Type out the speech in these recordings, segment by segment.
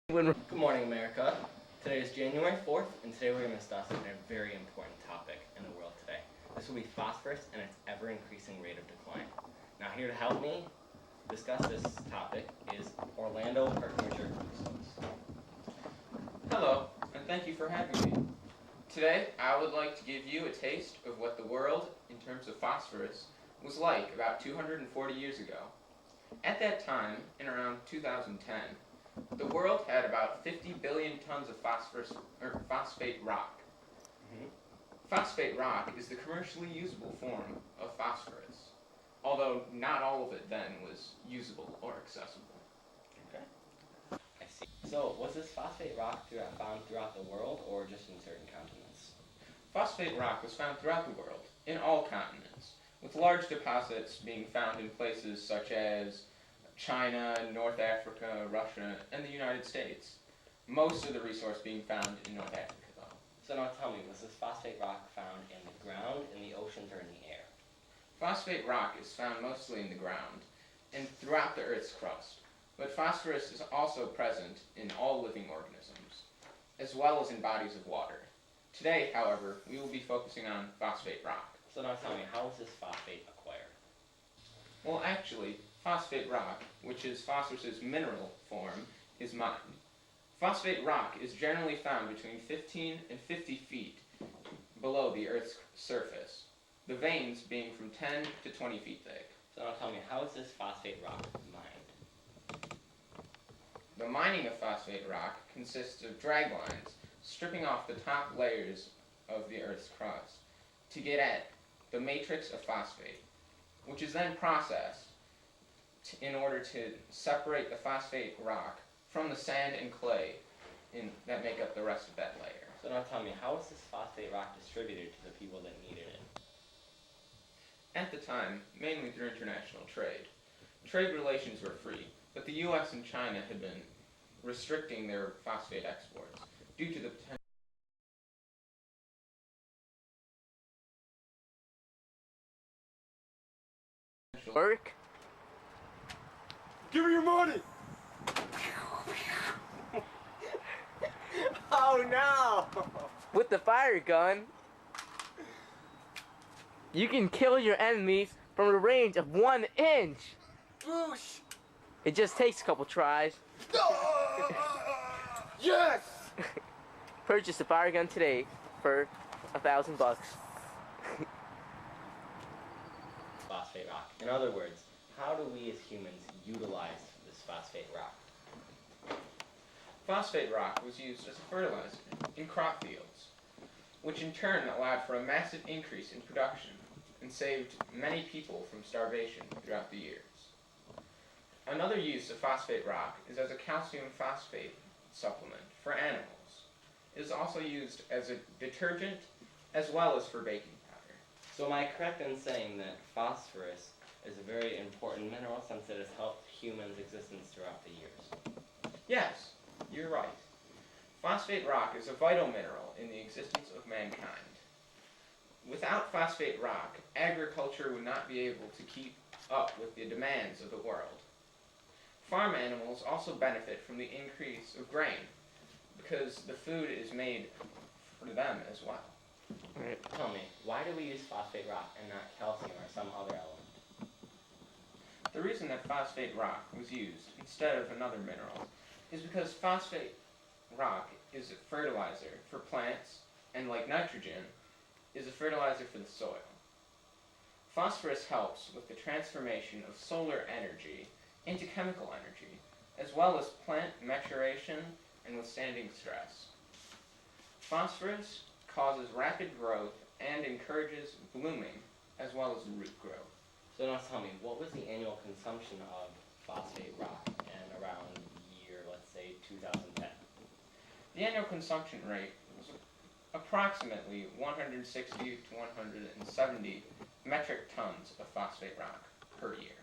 Good morning, America. Today is January 4th, and today we're going to discuss a very important topic in the world today. This will be phosphorus and its ever-increasing rate of decline. Now, here to help me discuss this topic is Orlando Architecture. Hello, and thank you for having me. Today, I would like to give you a taste of what the world, in terms of phosphorus, was like about 240 years ago. At that time, in around 2010, the world had about 50 billion tons of phosphate rock. Phosphate rock is the commercially usable form of phosphorus, although not all of it then was usable or accessible. Okay. I see. So, was this phosphate rock found throughout the world, or just in certain continents? Phosphate rock was found throughout the world, in all continents, with large deposits being found in places such as China, North Africa, Russia, and the United States. Most of the resource being found in North Africa, though. So now tell me, was this phosphate rock found in the ground, in the oceans, or in the air? Phosphate rock is found mostly in the ground and throughout the Earth's crust, but phosphorus is also present in all living organisms, as well as in bodies of water. Today, however, we will be focusing on phosphate rock. So now tell me, how was this phosphate acquired? Well, actually, phosphate rock, which is phosphorus's mineral form, is mined. Phosphate rock is generally found between 15 and 50 feet below the Earth's surface, the veins being from 10 to 20 feet thick. So now tell me, how is this phosphate rock mined? The mining of phosphate rock consists of drag lines, stripping off the top layers of the Earth's crust to get at the matrix of phosphate, which is then processed in order to separate the phosphate rock from the sand and clay that make up the rest of that layer. So now tell me, how was this phosphate rock distributed to the people that needed it? At the time, mainly through international trade. Trade relations were free, but the U.S. and China had been restricting their phosphate exports due to the potential Work? Give me your money! Oh no! With the fire gun, you can kill your enemies from a range of 1 inch. Boosh! It just takes a couple tries. Yes! Purchase the fire gun today for $1,000. Phosphate rock. In other words, how do we as humans utilize this phosphate rock? phosphate rock was used as a fertilizer in crop fields, which in turn allowed for a massive increase in production and saved many people from starvation throughout the years. Another use of phosphate rock is as a calcium phosphate supplement for animals. It is also used as a detergent as well as for baking powder. So am I correct in saying that phosphorus is a very important mineral since it has helped humans' existence throughout the years? Yes, you're right. Phosphate rock is a vital mineral in the existence of mankind. Without phosphate rock, agriculture would not be able to keep up with the demands of the world. Farm animals also benefit from the increase of grain because the food is made for them as well. Right. Tell me, why do we use phosphate rock and not calcium or some other element? The reason that phosphate rock was used instead of another mineral is because phosphate rock is a fertilizer for plants and, like nitrogen, is a fertilizer for the soil. Phosphorus helps with the transformation of solar energy into chemical energy, as well as plant maturation and withstanding stress. Phosphorus causes rapid growth and encourages blooming, as well as root growth. So now tell me, what was the annual consumption of phosphate rock in around year, let's say, 2010? The annual consumption rate was approximately 160 to 170 metric tons of phosphate rock per year.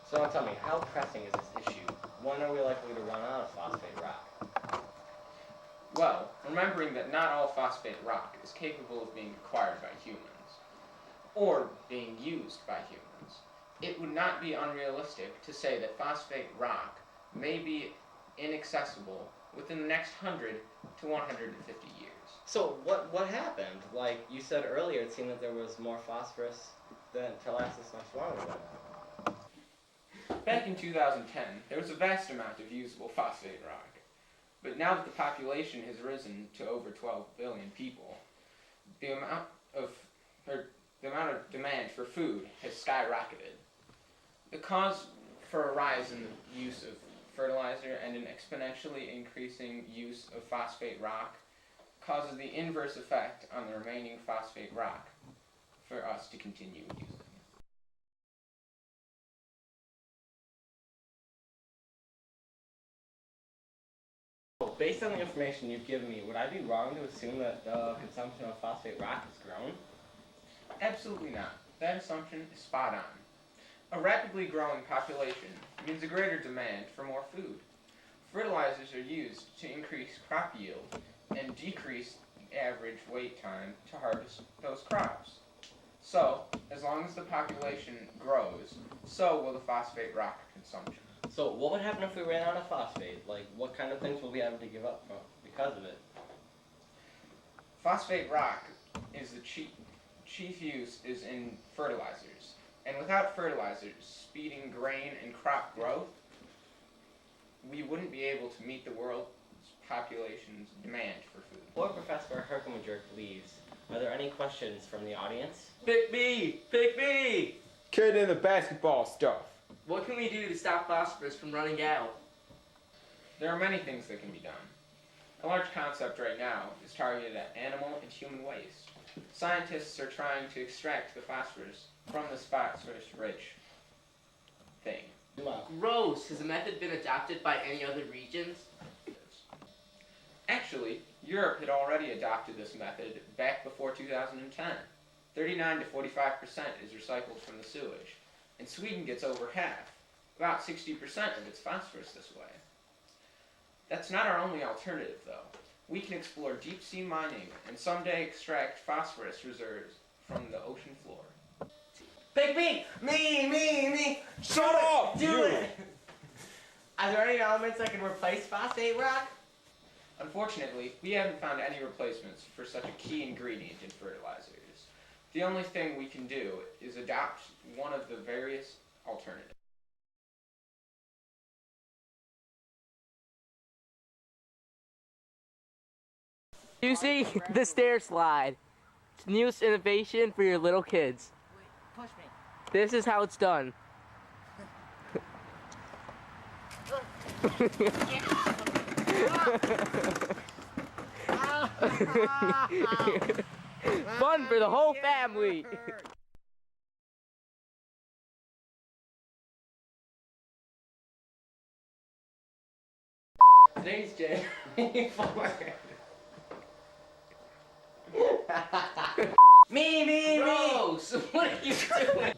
So now tell me, how pressing is this issue? When are we likely to run out of phosphate rock? Well, remembering that not all phosphate rock is capable of being acquired by humans, or being used by humans, it would not be unrealistic to say that phosphate rock may be inaccessible within the next 100 to 150 years. So what happened? Like you said earlier, it seemed that there was more phosphorus than to last this much longer. Back in 2010, there was a vast amount of usable phosphate rock. But now that the population has risen to over 12 billion people, the amount of demand for food has skyrocketed. The cause for a rise in the use of fertilizer and an exponentially increasing use of phosphate rock causes the inverse effect on the remaining phosphate rock for us to continue using. Based on the information you've given me, would I be wrong to assume that the consumption of phosphate rock has grown? Absolutely not. That assumption is spot on. A rapidly growing population means a greater demand for more food. Fertilizers are used to increase crop yield and decrease the average wait time to harvest those crops. So, as long as the population grows, so will the phosphate rock consumption. So what would happen if we ran out of phosphate? Like, what kind of things will we have to give up because of it? Phosphate rock is the chief use is in fertilizers. And without fertilizers speeding grain and crop growth, we wouldn't be able to meet the world's population's demand for food. Before Professor Herkimerjerk leaves, are there any questions from the audience? Pick me! Pick me! Kid in the basketball stuff. What can we do to stop phosphorus from running out? There are many things that can be done. A large concept right now is targeted at animal and human waste. Scientists are trying to extract the phosphorus from this phosphorus-rich thing. Gross! Has the method been adopted by any other regions? Actually, Europe had already adopted this method back before 2010. 39 to 45% is recycled from the sewage, and Sweden gets over half, about 60% of its phosphorus this way. That's not our only alternative, though. We can explore deep-sea mining and someday extract phosphorus reserves from the ocean floor. Pick me! Me! Shut up! Do it! Are there any elements that can replace phosphate rock? Unfortunately, we haven't found any replacements for such a key ingredient in fertilizers. The only thing we can do is adopt one of the various alternatives. You see, the stair slide. It's the newest innovation for your little kids. Push me. This is how it's done. Fun for the whole family. Today's January 4th. Me! Gross! What are you doing?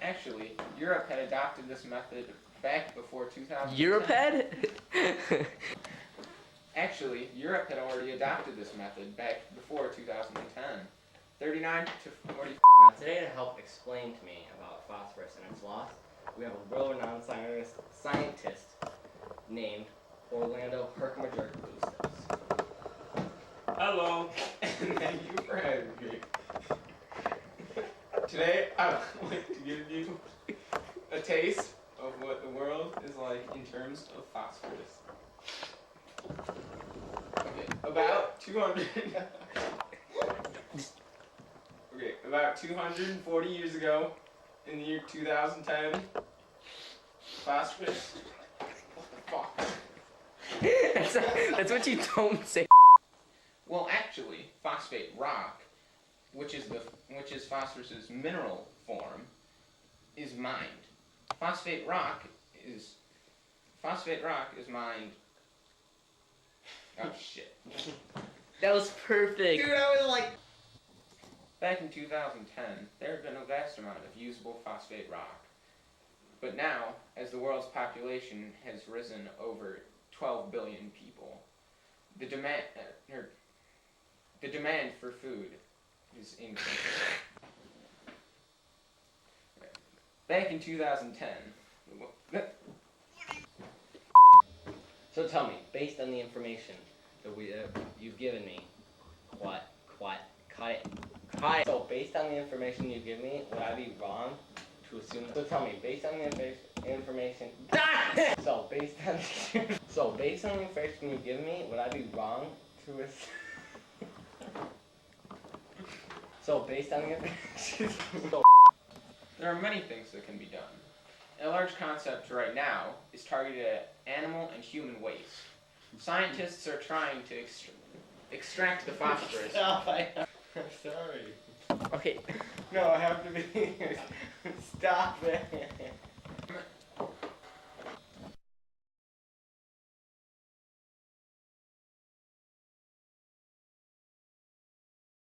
Actually, Europe had adopted this method back before 2010. Europed? Actually, Europe had already adopted this method back before 2010. 39 to 40. Now today, to help explain to me about phosphorus and its loss, we have a world-renowned scientist named Orlando Herkimerjerk Bustos. Hello, and thank you for having me. Today, I would like to give you a taste of what the world is like in terms of phosphorus. Okay, about 240 years ago, in the year 2010, phosphorus. What the fuck? That's what you don't say. Well, actually, phosphate rock, which is phosphorus's mineral form, is mined. Phosphate rock is mined. Oh shit! That was perfect. Dude, I was like... Back in 2010, there had been a vast amount of usable phosphate rock. But now, as the world's population has risen over 12 billion people, the demand for food is increasing. Back in 2010, So tell me, based on the information that you've given me, cut it. So based on the information you give me, would I be wrong to assume? So tell me, based on the information. So based on the information you give me, would I be wrong to assume? So based on the information. There are many things that can be done. A large concept right now is targeted at animal and human waste. Scientists are trying to extract the phosphorus. Stop, I'm sorry. Okay. No, I have to be. Stop it.